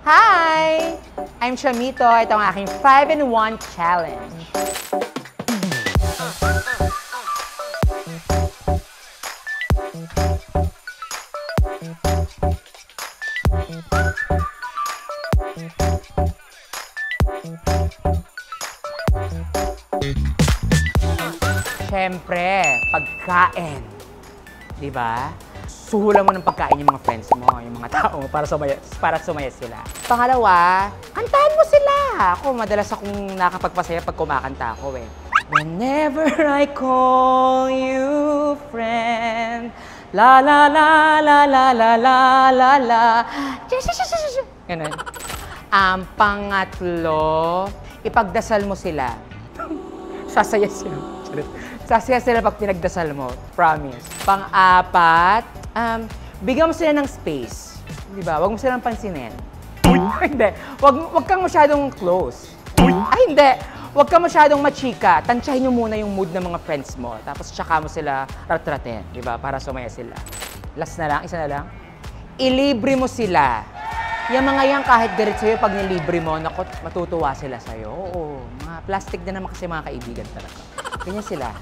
Hi! I'm Chamito. Ito ang aking 5-in-1 challenge. Siyempre, pagkain. Diba? Suhulan mo ng pagkain yung mga friends mo, yung mga tao mo para sumaya sila. Pangalawa, kantahan mo sila. Ako, madalas akong nakapagpasaya pag kumakanta ako eh. Whenever I call you friend, la la la la la la la la la. Ganun. Pangatlo, ipagdasal mo sila. Sasaya sila. Sasaya sila pag pinagdasal mo. Promise. Pang-apat, bigyan mo sila ng space. Di ba? Huwag mo silang pansinin. Hindi. Huwag kang masyadong close. Ay, hindi. Huwag kang masyadong machika. Tansyahin nyo muna yung mood ng mga friends mo. Tapos tsaka mo sila ratratin. Di ba? Para sumaya sila. Last na lang. Isa na lang. Ilibre mo sila. Yung mga yan, kahit galit sa'yo, pag nilibre mo, naku, matutuwa sila sa'yo. Oo. Mga plastic na naman kasi mga kaibigan talaga. Ganyan sila.